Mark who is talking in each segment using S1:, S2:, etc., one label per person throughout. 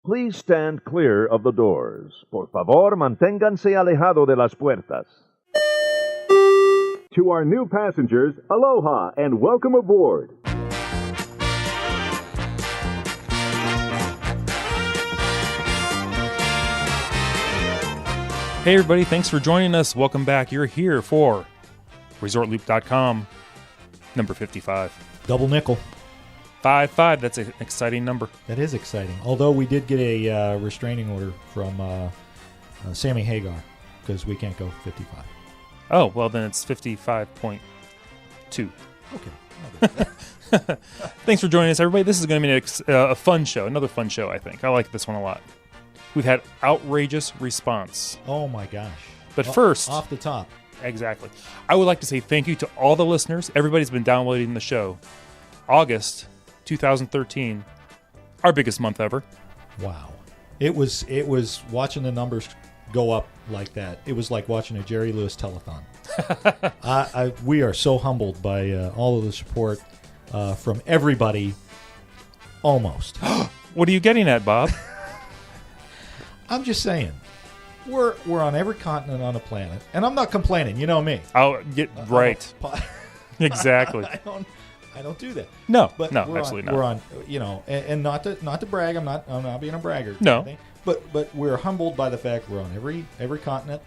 S1: Please stand clear of the doors. Por favor, manténganse alejado de las puertas.
S2: To our new passengers, aloha and welcome aboard.
S3: Hey everybody, thanks for joining us. Welcome back. You're here for ResortLoop.com, number 55.
S4: Double nickel.
S3: 55, that's an exciting number.
S4: That is exciting. Although we did get a restraining order from Sammy Hagar because we can't go 55.
S3: Oh, well then it's 55.2.
S4: Okay.
S3: Thanks for joining us, everybody. This is going to be a fun show, another fun show, I think. I like this one a lot. We've had outrageous response.
S4: Oh my gosh.
S3: But first...
S4: Off the top.
S3: Exactly. I would like to say thank you to all the listeners. Everybody's been downloading the show. August 2013, our biggest month ever.
S4: Wow. It was watching the numbers go up like that. It was like watching a Jerry Lewis telethon. We are so humbled by all of the support from everybody. Almost.
S3: What are you getting at, Bob?
S4: I'm just saying. We're on every continent on the planet, and I'm not complaining. You know me.
S3: Oh, right. Exactly.
S4: I don't do that.
S3: No,
S4: but
S3: no, absolutely not.
S4: We're on, and not to brag. I'm not being a braggart.
S3: No.
S4: But we're humbled by the fact we're on every continent.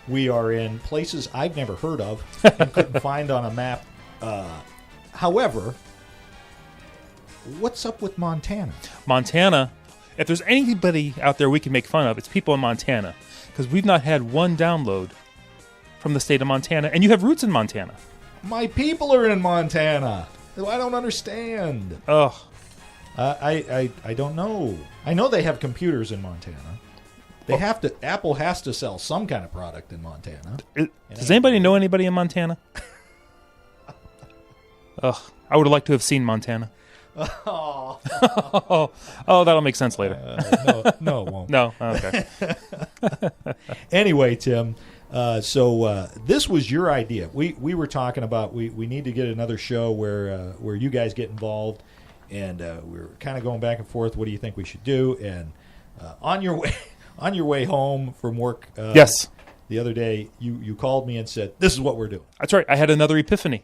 S4: We are in places I've never heard of and couldn't find on a map. However, what's up with Montana?
S3: Montana. If there's anybody out there we can make fun of, it's people in Montana. Because we've not had one download from the state of Montana. And you have roots in Montana.
S4: My people are in Montana. I don't understand.
S3: Ugh.
S4: I don't know. I know they have computers in Montana. They have to. Apple has to sell some kind of product in Montana.
S3: Does anybody know anybody in Montana? Ugh. I would have liked to have seen Montana. Oh, that'll make sense later.
S4: No, it won't.
S3: No, okay.
S4: Anyway, Tim, so this was your idea. We were talking about we need to get another show where you guys get involved, and we were kind of going back and forth. What do you think we should do? And on your way home from work,
S3: yes,
S4: the other day you called me and said, "This is what we're doing."
S3: That's right. I had another epiphany.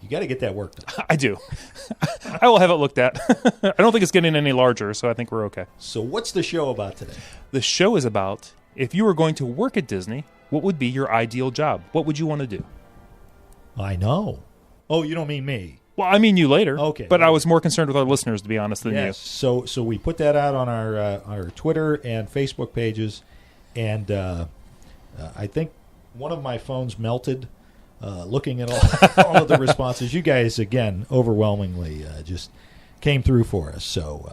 S4: You got to get that work done.
S3: I do. I will have it looked at. I don't think it's getting any larger, so I think we're okay.
S4: So what's the show about today?
S3: The show is about, if you were going to work at Disney, what would be your ideal job? What would you want to do?
S4: I know. Oh, you don't mean me.
S3: Well, I mean you later.
S4: Okay.
S3: But I was more concerned with our listeners, to be honest, than you.
S4: So we put that out on our Twitter and Facebook pages, and I think one of my phones melted. Looking at all of the responses, you guys, again, overwhelmingly just came through for us. So,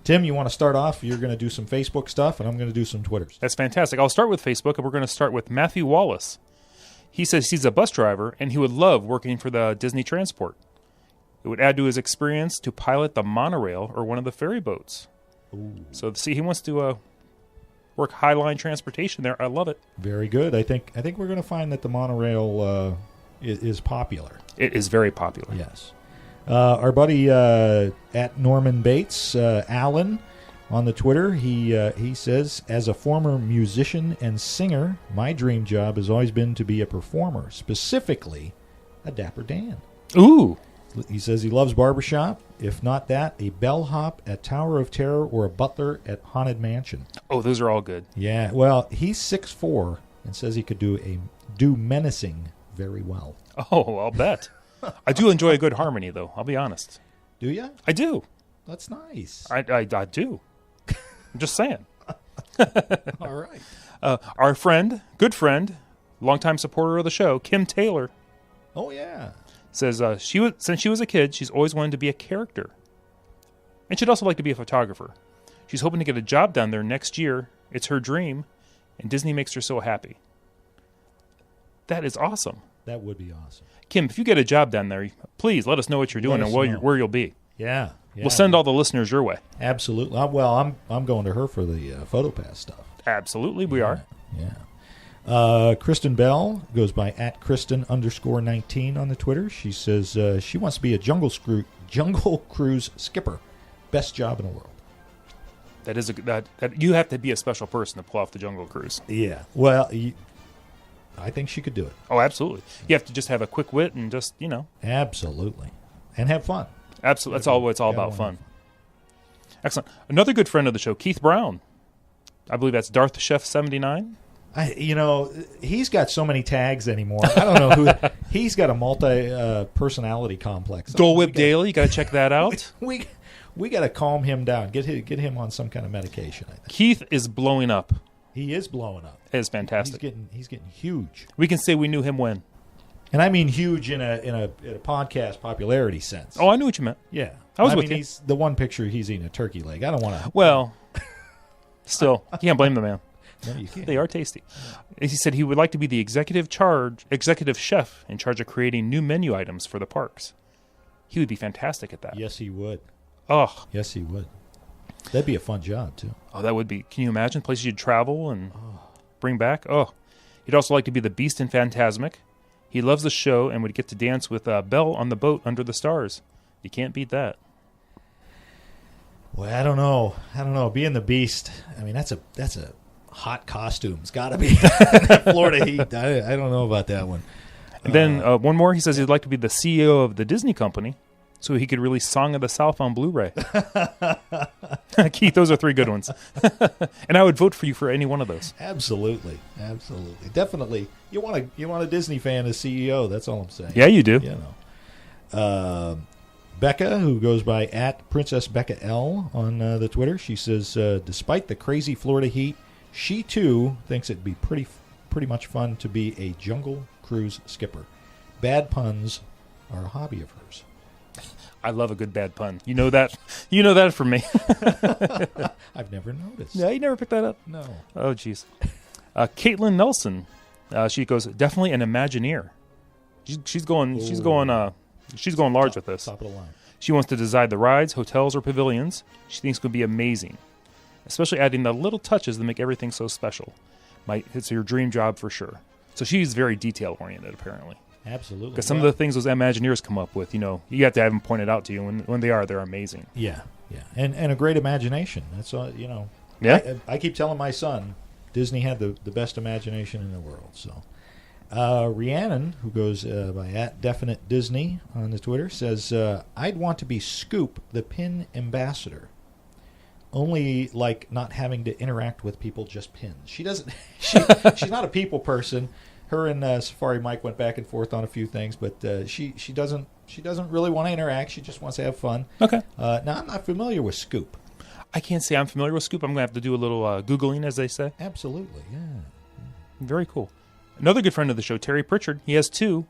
S4: Tim, you want to start off? You're going to do some Facebook stuff, and I'm going to do some Twitters.
S3: That's fantastic. I'll start with Facebook, and we're going to start with Matthew Wallace. He says he's a bus driver, and he would love working for the Disney Transport. It would add to his experience to pilot the monorail or one of the ferry boats.
S4: Ooh.
S3: So, see, he wants to work Highline transportation there. I love it.
S4: Very good. I think we're going to find that the monorail is popular.
S3: It is very popular.
S4: Yes. Our buddy at Norman Bates, Alan, on the Twitter, he says, as a former musician and singer, my dream job has always been to be a performer, specifically a Dapper Dan.
S3: Ooh.
S4: He says he loves barbershop. If not that, a bellhop at Tower of Terror or a butler at Haunted Mansion.
S3: Oh, those are all good.
S4: Yeah, well, he's 6'4" and says he could do menacing very well.
S3: Oh, I'll bet. I do enjoy a good harmony, though. I'll be honest.
S4: Do you?
S3: I do.
S4: That's nice.
S3: I do. I'm just saying.
S4: All right.
S3: Our friend, good friend, longtime supporter of the show, Kim Taylor.
S4: Oh, yeah.
S3: Says since she was a kid, she's always wanted to be a character. And she'd also like to be a photographer. She's hoping to get a job down there next year. It's her dream, and Disney makes her so happy. That is awesome.
S4: That would be awesome.
S3: Kim, if you get a job down there, please let us know what you're doing and where you'll be.
S4: Yeah.
S3: We'll send all the listeners your way.
S4: Absolutely. Well, I'm going to her for the PhotoPass stuff.
S3: Absolutely, we are.
S4: Yeah. Kristen Bell goes by @Kristen_19 on the Twitter. She says she wants to be a Jungle Cruise skipper. Best job in the world.
S3: That is that you have to be a special person to pull off the Jungle Cruise.
S4: Yeah. Well, I think she could do it.
S3: Oh, absolutely. You have to just have a quick wit and just,
S4: Absolutely. And have fun.
S3: Absolutely. That's all. It's all about fun. Excellent. Another good friend of the show, Keith Brown. I believe that's Darth Chef 79.
S4: He's got so many tags anymore. I don't know who. He's got a personality complex.
S3: Dole Whip Daily. You got to check that out.
S4: We got to calm him down. Get him on some kind of medication. I think
S3: Keith is blowing up.
S4: he is blowing up.
S3: It is fantastic.
S4: He's getting huge.
S3: We can say we knew him when.
S4: And I mean huge in a podcast popularity sense.
S3: Oh, I knew what you meant.
S4: Yeah.
S3: I was with you.
S4: He's the one picture he's eating a turkey leg. I don't want to.
S3: Well, still, you can't blame the man.
S4: No, you can't.
S3: They are tasty. He said he would like to be the executive chef in charge of creating new menu items for the parks. He would be fantastic at that.
S4: Yes, he would.
S3: Oh.
S4: Yes, he would. That'd be a fun job, too.
S3: Oh, that would be. Can you imagine places you'd travel and bring back? Oh. He'd also like to be the Beast in Fantasmic. He loves the show and would get to dance with Belle on the boat under the stars. You can't beat that.
S4: Well, I don't know. Being the Beast, I mean, that's a hot costume. It's got to be Florida heat. I don't know about that one.
S3: And then one more. He says he'd like to be the CEO of the Disney company so he could release Song of the South on Blu-ray. Keith, those are 3 good ones. And I would vote for you for any one of those.
S4: Absolutely. Definitely. You want a Disney fan as CEO. That's all I'm saying.
S3: Yeah, you do.
S4: Becca, who goes by @PrincessBeccaL on the Twitter, she says, despite the crazy Florida heat, she too thinks it'd be pretty much fun to be a Jungle Cruise skipper. Bad puns are a hobby of hers.
S3: I love a good bad pun. You know that. You know that from me.
S4: I've never noticed.
S3: Yeah, you never picked that up?
S4: No.
S3: Oh, jeez. Caitlin Nelson, she goes, definitely an Imagineer. She's going large with this.
S4: Top of the line.
S3: She wants to design the rides, hotels, or pavilions. She thinks it could be amazing, especially adding the little touches that make everything so special. It's your dream job for sure. So she's very detail-oriented, apparently.
S4: Absolutely.
S3: Because some of the things those Imagineers come up with, you have to have them pointed out to you. When they're amazing.
S4: Yeah. And a great imagination. That's all,
S3: Yeah.
S4: I keep telling my son, Disney had the best imagination in the world. So, Rhiannon, who goes by @DefiniteDisney on the Twitter, says, I'd want to be Scoop, the pin ambassador. Only like not having to interact with people, just pins. She doesn't. She's not a people person. Her and Safari Mike went back and forth on a few things, but she doesn't really want to interact. She just wants to have fun.
S3: Okay.
S4: Now I'm not familiar with Scoop.
S3: I can't say I'm familiar with Scoop. I'm going to have to do a little Googling, as they say.
S4: Absolutely, yeah.
S3: Very cool. Another good friend of the show, Terry Pritchard. He has 2.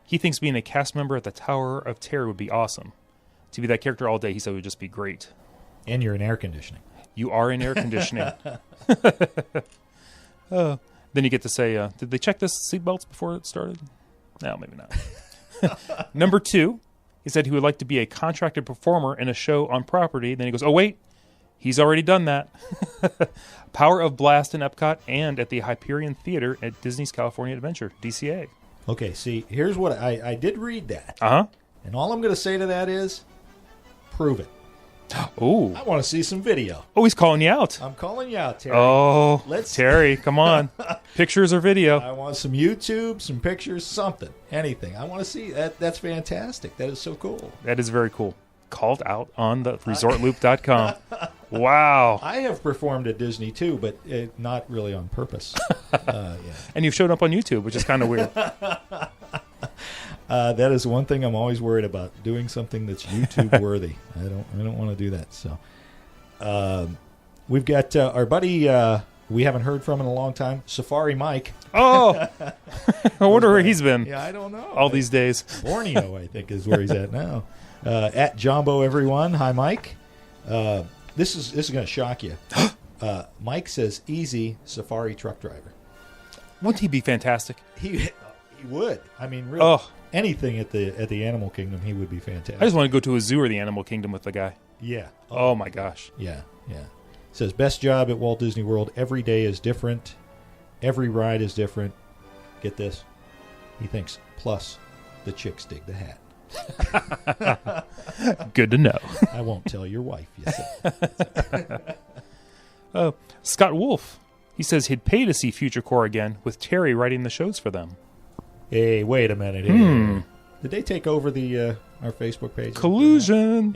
S3: He thinks being a cast member at the Tower of Terror would be awesome. To be that character all day, he said, would just be great.
S4: And you're in air conditioning.
S3: You are in air conditioning. Then you get to say, did they check the seatbelts before it started? No, maybe not. Number 2, he said he would like to be a contracted performer in a show on property. Then he goes, oh, wait, he's already done that. Power of Blast in Epcot and at the Hyperion Theater at Disney's California Adventure, DCA.
S4: Okay, see, here's what I did read that.
S3: Uh-huh.
S4: And all I'm going to say to that is, prove it.
S3: Oh,
S4: I want to see some video.
S3: Oh, he's calling you out.
S4: I'm calling you out, Terry.
S3: Oh, Terry, come on. Pictures or video.
S4: I want some YouTube, some pictures, something, anything. I want to see that. That's fantastic. That is so cool.
S3: That is very cool. Called out on the ResortLoop.com. Wow.
S4: I have performed at Disney too, but not really on purpose. Yeah.
S3: And you've shown up on YouTube, which is kind of weird.
S4: That is one thing I'm always worried about, doing something that's YouTube worthy. I don't want to do that. So we've got our buddy we haven't heard from in a long time, Safari Mike.
S3: Oh, I wonder where he's been.
S4: Yeah, I don't know.
S3: All these days.
S4: Borneo, I think, is where he's at now. At Jumbo, everyone. Hi, Mike. This is going to shock you. Mike says, easy Safari truck driver.
S3: Wouldn't he be fantastic?
S4: He would. I mean, really, anything at the Animal Kingdom, he would be fantastic.
S3: I just want to go to a zoo or the Animal Kingdom with the guy.
S4: Yeah.
S3: Oh my gosh.
S4: Yeah. Says, best job at Walt Disney World. Every day is different. Every ride is different. Get this. He thinks, plus, the chicks dig the hat.
S3: Good to know.
S4: I won't tell your wife, you said.
S3: Scott Wolf, he says he'd pay to see Future Core again with Terry writing the shows for them.
S4: Hey, wait a minute here. Did they take over the our Facebook page?
S3: Collusion.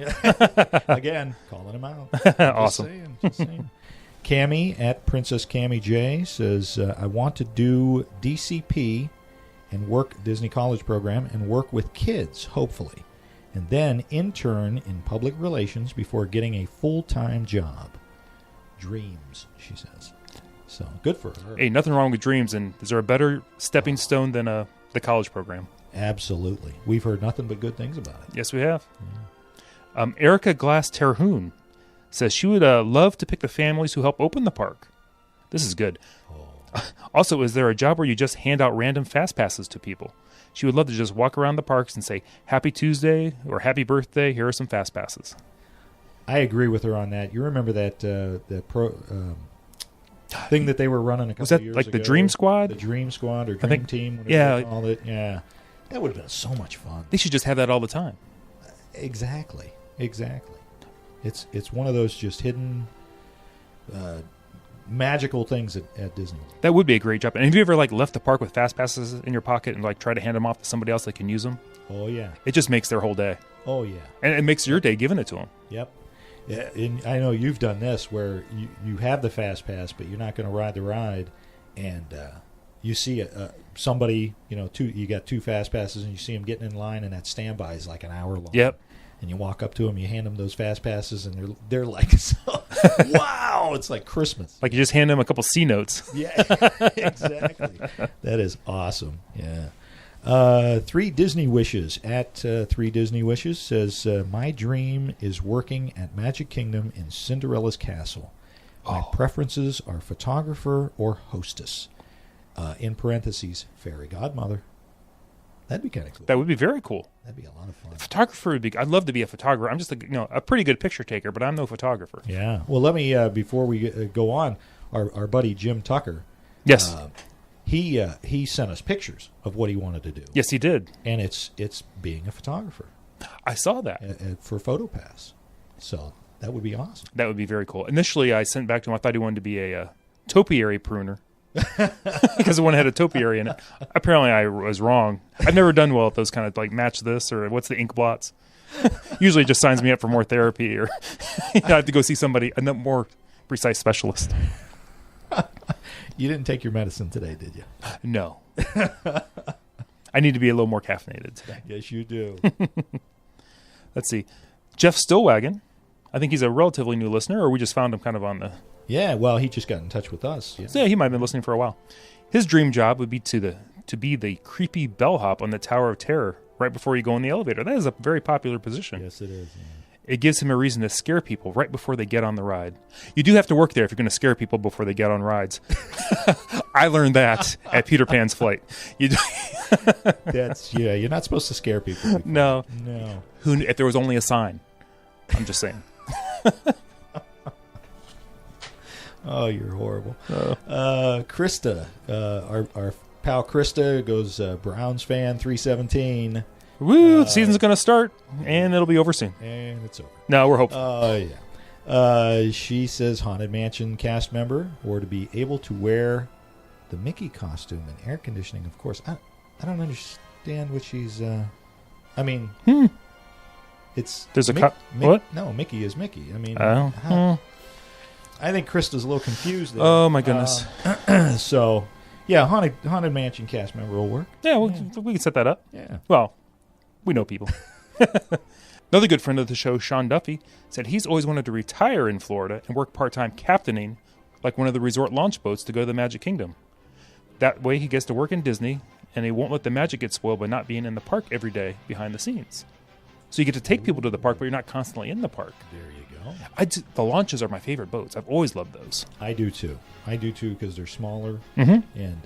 S4: Again, calling them out.
S3: Awesome.
S4: Just saying. Cammie at Princess Cammie J says, I want to do DCP and work Disney College Program and work with kids, hopefully, and then intern in public relations before getting a full-time job. Dreams, she says. So, good for her.
S3: Hey, nothing wrong with dreams, and is there a better stepping stone than the college program?
S4: Absolutely. We've heard nothing but good things about it.
S3: Yes, we have. Yeah. Erica Glass Terhune says she would love to pick the families who help open the park. This is good. Also, is there a job where you just hand out random fast passes to people? She would love to just walk around the parks and say, Happy Tuesday or Happy Birthday, here are some fast passes.
S4: I agree with her on that. You remember that thing that they were running a couple of years ago?
S3: Was that like the Dream Squad?
S4: The Dream Squad or Dream Team, whatever they called it. Yeah. That would have been so much fun.
S3: They should just have that all the time.
S4: Exactly. It's one of those just hidden magical things at Disney.
S3: That would be a great job. And have you ever left the park with fast passes in your pocket and try to hand them off to somebody else that can use them?
S4: Oh yeah.
S3: It just makes their whole day.
S4: Oh yeah.
S3: And it makes your day giving it to them.
S4: Yep. Yeah, and I know you've done this where you have the fast pass, but you're not going to ride the ride, and you see somebody, you got two fast passes, and you see them getting in line, and that standby is like an hour long.
S3: Yep.
S4: And you walk up to them, you hand them those fast passes, and they're like, wow, it's like Christmas.
S3: Like you just hand them a couple C notes.
S4: Yeah, exactly. That is awesome. Yeah. 3 Disney Wishes at 3 Disney Wishes says, my dream is working at Magic Kingdom in Cinderella's castle. My preferences are photographer or hostess. In parentheses, fairy godmother. That'd be kind of cool.
S3: That would be very cool.
S4: That'd be a lot of fun.
S3: The photographer would be. I'd love to be a photographer. I'm just a pretty good picture taker, but I'm no photographer.
S4: Yeah. Well, let me before we go on, our buddy Jim Tucker.
S3: Yes.
S4: He sent us pictures of what he wanted to do.
S3: Yes, he did.
S4: And it's being a photographer.
S3: I saw that
S4: for PhotoPass. So that would be awesome.
S3: That would be very cool. Initially, I sent back to him. I thought he wanted to be a topiary pruner. Because the one had a topiary in it. Apparently, I was wrong. I've never done well at those kind of match this or what's the ink blots. Usually, it just signs me up for more therapy or I have to go see somebody, a more precise specialist.
S4: You didn't take your medicine today, did you?
S3: No. I need to be a little more caffeinated today.
S4: Yes, you do.
S3: Let's see. Jeff Stillwagon. I think he's a relatively new listener, or we just found him kind of on the...
S4: Yeah, well, he just got in touch with us. Yeah,
S3: so, yeah, he might have been listening for a while. His dream job would be to be the creepy bellhop on the Tower of Terror right before you go in the elevator. That is a very popular position.
S4: Yes, it is. Yeah.
S3: It gives him a reason to scare people right before they get on the ride. You do have to work there if you're going to scare people before they get on rides. I learned that at Peter Pan's flight. You're
S4: not supposed to scare people before.
S3: No.
S4: Who?
S3: If there was only a sign. I'm just saying.
S4: Oh, you're horrible. Krista, our pal Krista goes Browns fan 317.
S3: Woo! The season's going to start, and it'll be over soon.
S4: And it's over.
S3: No, we're hopeful.
S4: Oh, yeah. She says Haunted Mansion cast member, or to be able to wear the Mickey costume and air conditioning, of course. I don't understand what she's... It's...
S3: There's what?
S4: No, Mickey is Mickey. I mean... I think Krista's a little confused there.
S3: Oh, my goodness.
S4: So, yeah, Haunted Mansion cast member will work.
S3: Yeah, we can set that up.
S4: Yeah.
S3: Well, we know people. Another good friend of the show, Sean Duffy, said he's always wanted to retire in Florida and work part-time captaining like one of the resort launch boats to go to the Magic Kingdom. That way he gets to work in Disney, and he won't let the magic get spoiled by not being in the park every day behind the scenes. So you get to take people to the park, but you're not constantly in the park.
S4: There you go.
S3: The launches are my favorite boats. I've always loved those.
S4: I do too because they're smaller.
S3: Mm-hmm.
S4: And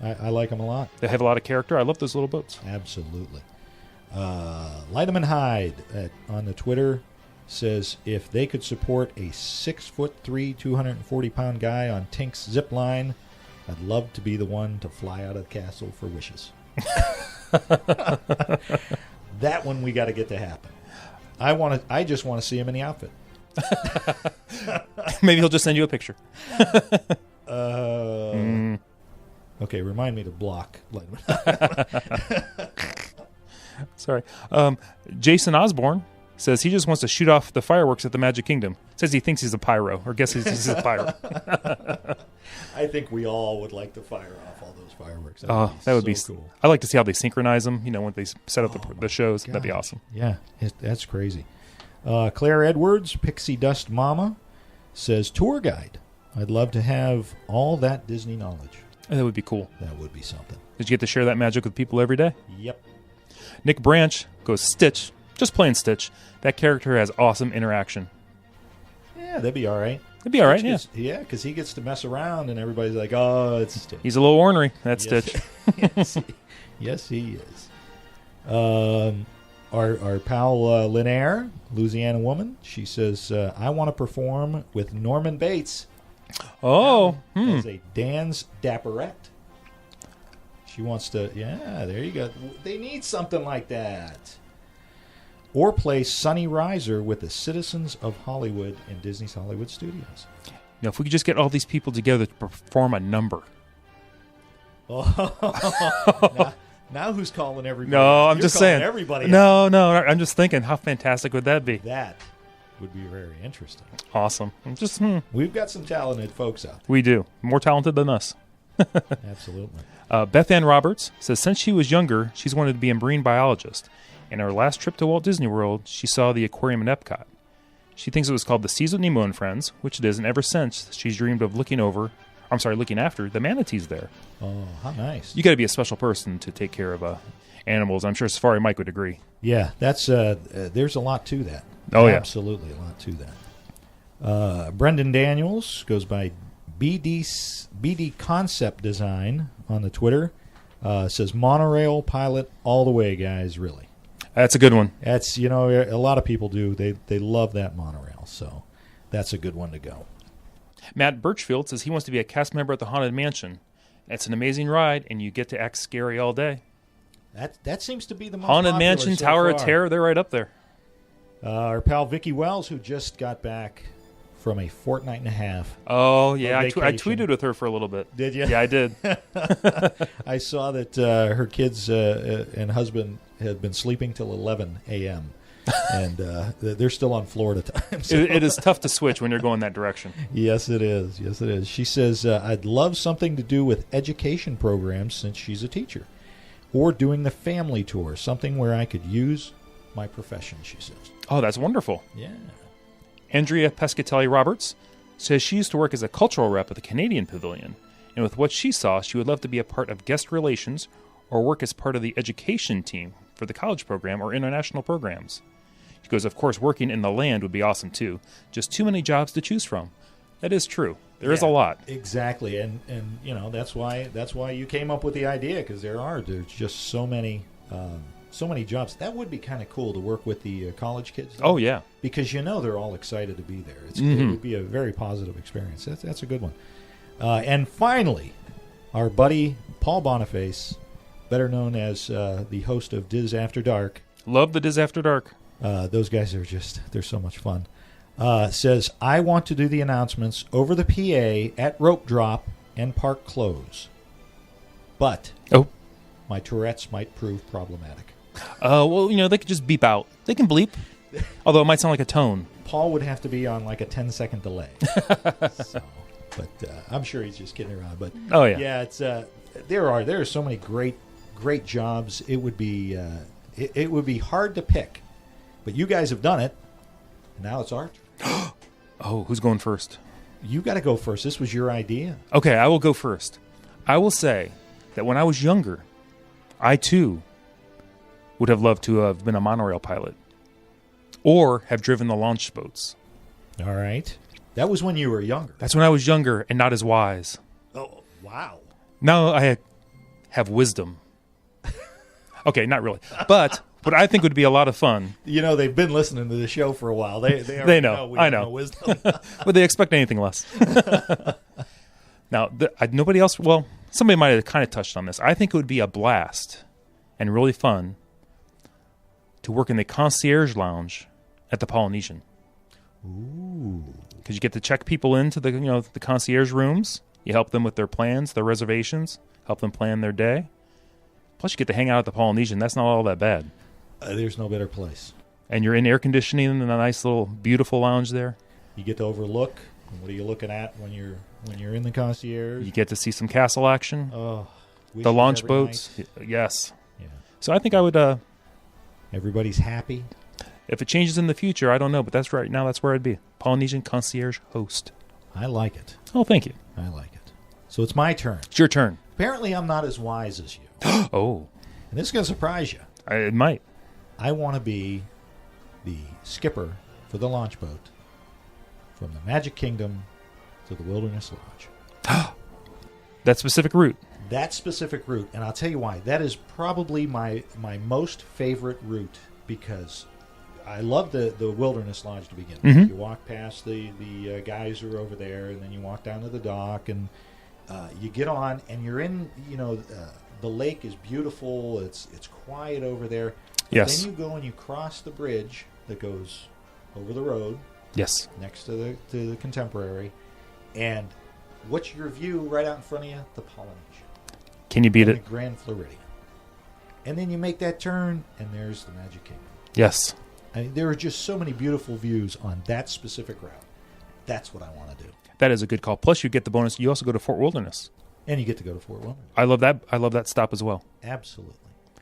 S4: I like them a lot.
S3: They have a lot of character. I love those little boats.
S4: Absolutely. Lighterman Hyde on the Twitter says if they could support a 6'3", 240-pound guy on Tink's zip line, I'd love to be the one to fly out of the castle for wishes. That one we got to get to happen. I just want to see him in the outfit.
S3: Maybe he'll just send you a picture.
S4: Okay, remind me to block.
S3: Sorry. Jason Osborne says he just wants to shoot off the fireworks at the Magic Kingdom. Says he thinks he's a pyro, or guesses he's a pyro.
S4: I think we all would like to fire off all those fireworks.
S3: That would be
S4: cool.
S3: I like to see how they synchronize them. When they set up the shows, that'd be awesome.
S4: Yeah, that's crazy. Claire Edwards, Pixie Dust Mama, says tour guide. I'd love to have all that Disney knowledge.
S3: That would be cool.
S4: That would be something.
S3: Did you get to share that magic with people every day?
S4: Yep.
S3: Nick Branch goes Stitch, just plain Stitch. That character has awesome interaction.
S4: Yeah, that'd be all right.
S3: It'd be all right, yeah.
S4: Yeah, because he gets to mess around, and everybody's like, "Oh, it's Stitch."
S3: He's a little ornery. That's Stitch.
S4: Yes, he is. Our pal Linaire, Louisiana woman, she says, "I want to perform with Norman Bates." As a Dan's Dapperette. She wants to. Yeah, there you go. They need something like that. Or play Sonny Riser with the citizens of Hollywood in Disney's Hollywood Studios.
S3: If we could just get all these people together to perform a number.
S4: Now who's calling everybody?
S3: No, I'm just saying.
S4: Everybody.
S3: No, I'm just thinking, how fantastic would that be?
S4: That would be very interesting.
S3: Awesome.
S4: We've got some talented folks out there.
S3: We do. More talented than us.
S4: Absolutely.
S3: Beth Ann Roberts says since she was younger, she's wanted to be a marine biologist. In her last trip to Walt Disney World, she saw the aquarium in Epcot. She thinks it was called the Seas of Nemo and Friends, which it is, and ever since, she's dreamed of looking after the manatees there.
S4: Oh, how nice.
S3: You got to be a special person to take care of animals. I'm sure Safari Mike would agree.
S4: Yeah, that's there's a lot to that.
S3: Oh, yeah.
S4: Absolutely a lot to that. Brendan Daniels goes by BD Concept Design on the Twitter. Says monorail pilot all the way, guys, really.
S3: That's a good one.
S4: That's, a lot of people do. They love that monorail, so that's a good one to go.
S3: Matt Birchfield says he wants to be a cast member at the Haunted Mansion. It's an amazing ride, and you get to act scary all day.
S4: That seems to be the most
S3: Haunted
S4: popular
S3: Mansion,
S4: so
S3: Tower
S4: far.
S3: of Terror, they're right up there.
S4: Our pal Vicky Wells, who just got back from a fortnight and a half.
S3: Oh, yeah. I
S4: vacation.
S3: tweeted with her for a little bit.
S4: Did you?
S3: Yeah, I did.
S4: I saw that her kids and husband had been sleeping till 11 a.m., and they're still on Florida time. So.
S3: It is tough to switch when you're going that direction.
S4: Yes, it is. Yes, it is. She says, I'd love something to do with education programs since she's a teacher, or doing the family tour, something where I could use my profession, she says.
S3: Oh, that's wonderful.
S4: Yeah.
S3: Andrea Pescatelli-Roberts says she used to work as a cultural rep at the Canadian Pavilion, and with what she saw, she would love to be a part of guest relations or work as part of the education team for the college program or international programs. She goes, of course, working in the land would be awesome too. Just too many jobs to choose from. That is true. There is a lot.
S4: Exactly, and that's why you came up with the idea, because there's just so many jobs. That would be kind of cool to work with the college kids.
S3: Oh yeah,
S4: because they're all excited to be there. It would be a very positive experience. That's a good one. And finally, our buddy Paul Boniface, better known as the host of Diz After Dark.
S3: Love the Diz After Dark.
S4: Those guys they're so much fun. Says, I want to do the announcements over the PA at rope drop and park close. But my Tourette's might prove problematic.
S3: Well, they could just beep out. They can bleep, although it might sound like a tone.
S4: Paul would have to be on like a 10-second delay. But I'm sure he's just kidding around. But it's there are so many great jobs. It would be hard to pick. But you guys have done it. And now it's our turn.
S3: Oh, who's going first?
S4: You got to go first. This was your idea.
S3: Okay, I will go first. I will say that when I was younger, I too would have loved to have been a monorail pilot or have driven the launch boats.
S4: All right. That was when you were younger.
S3: That's when I was younger and not as wise.
S4: Oh, wow.
S3: Now I have wisdom. Okay, not really. But what I think would be a lot of fun.
S4: They've been listening to the show for a while. They
S3: know.
S4: We
S3: I
S4: have
S3: know.
S4: no wisdom.
S3: Would they expect anything less? Now, nobody else. Well, somebody might have kind of touched on this. I think it would be a blast and really fun to work in the concierge lounge at the Polynesian.
S4: Ooh.
S3: Because you get to check people into the the concierge rooms. You help them with their plans, their reservations, help them plan their day. Plus, you get to hang out at the Polynesian. That's not all that bad.
S4: There's no better place.
S3: And you're in air conditioning in a nice little beautiful lounge there.
S4: You get to overlook. What are you looking at when you're in the concierge?
S3: You get to see some castle action.
S4: Oh,
S3: The launch
S4: every
S3: boats.
S4: night.
S3: Yes.
S4: Yeah.
S3: So I think I would...
S4: Everybody's happy.
S3: if it changes in the future, I don't know. But that's right now. That's where I'd be. Polynesian concierge host.
S4: I like it.
S3: Oh, thank you.
S4: I like it. So it's my turn.
S3: It's your turn.
S4: Apparently, I'm not as wise as you.
S3: Oh.
S4: And this is going to surprise you.
S3: It might.
S4: I want to be the skipper for the launch boat from the Magic Kingdom to the Wilderness Lodge.
S3: That specific route.
S4: That specific route, and I'll tell you why. That is probably my most favorite route because I love the Wilderness Lodge to begin with.
S3: Mhm.
S4: You walk past the guys who are over there, and then you walk down to the dock, and you get on, and you're in. The lake is beautiful. It's quiet over there. But
S3: Yes.
S4: Then you go and you cross the bridge that goes over the road
S3: Yes.
S4: next to the Contemporary, and what's your view right out in front of you? The Polynesian.
S3: Can you beat
S4: and
S3: it?
S4: the Grand Floridian. And then you make that turn, and there's the Magic Kingdom.
S3: Yes.
S4: I mean, there are just so many beautiful views on that specific route. That's what I want to do.
S3: That is a good call. Plus, you get the bonus. You also go to Fort Wilderness.
S4: And you get to go to Fort Wilderness.
S3: I love that. I love that stop as well.
S4: Absolutely.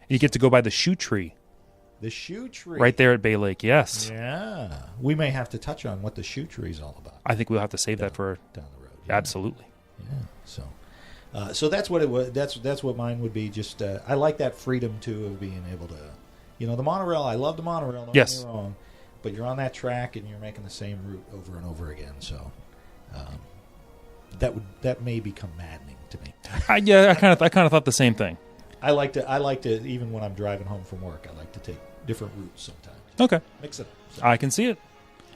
S3: You get to go by the shoe tree
S4: The shoe tree.
S3: right there at Bay Lake. Yes.
S4: Yeah. We may have to touch on what the shoe tree is all about
S3: I think we'll have to save that for
S4: down the road. Yeah.
S3: absolutely.
S4: Yeah. So that's what it was. That's what mine would be. Just I like that freedom too of being able to, the monorail. I love the monorail. Don't
S3: Yes.
S4: get me wrong, but you're on that track and you're making the same route over and over again. So that may become maddening to me.
S3: I kind of thought the same thing.
S4: I like to even when I'm driving home from work. I like to take different routes sometimes.
S3: Okay.
S4: Mix it up. So,
S3: I can see it.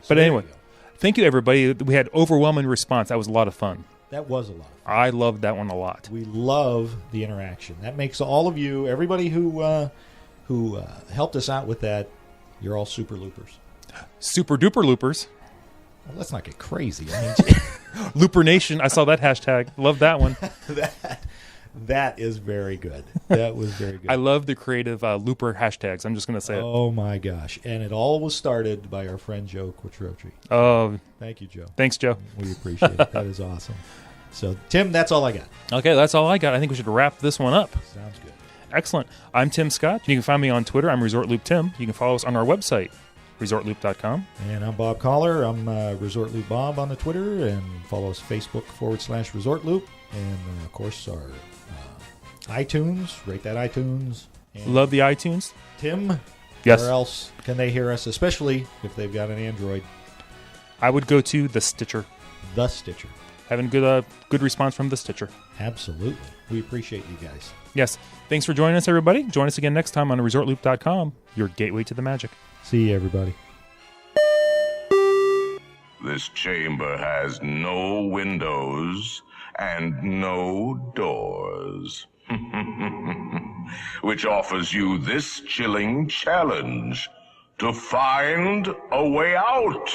S4: so
S3: But
S4: there
S3: anyway,
S4: you go.
S3: thank you everybody. We had overwhelming response. That was a lot of fun.
S4: That was a lot of fun.
S3: I loved that one a lot.
S4: We love the interaction. That makes all of you, everybody who helped us out with that, you're all super loopers.
S3: Super duper loopers.
S4: Well, let's not get crazy. I mean,
S3: Looper Nation. I saw that hashtag. Love that one.
S4: that is very good. That was very good.
S3: I love the creative looper hashtags. I'm just going to say it.
S4: Oh my gosh! And it all was started by our friend Joe Quattrochi.
S3: Oh,
S4: Thank you, Joe.
S3: thanks, Joe.
S4: We appreciate it. That is awesome. So, Tim, that's all I got.
S3: Okay, that's all I got. I think we should wrap this one up.
S4: Sounds good.
S3: Excellent. I'm Tim Scott. You can find me on Twitter. I'm ResortLoop.Tim. You can follow us on our website, ResortLoop.com.
S4: And I'm Bob Collar. I'm Resort Loop Bob on the Twitter, and follow us Facebook.com/Resort Loop, and of course our iTunes. Rate that iTunes. And
S3: Love the iTunes.
S4: Tim.
S3: Yes.
S4: Where else can they hear us? Especially if they've got an Android.
S3: I would go to the Stitcher.
S4: The Stitcher.
S3: Having good response from the Stitcher.
S4: Absolutely. We appreciate you guys.
S3: Yes. Thanks for joining us, everybody. Join us again next time on ResortLoop.com, your gateway to the magic.
S4: See you, everybody.
S5: This chamber has no windows and no doors, which offers you this chilling challenge to find a way out.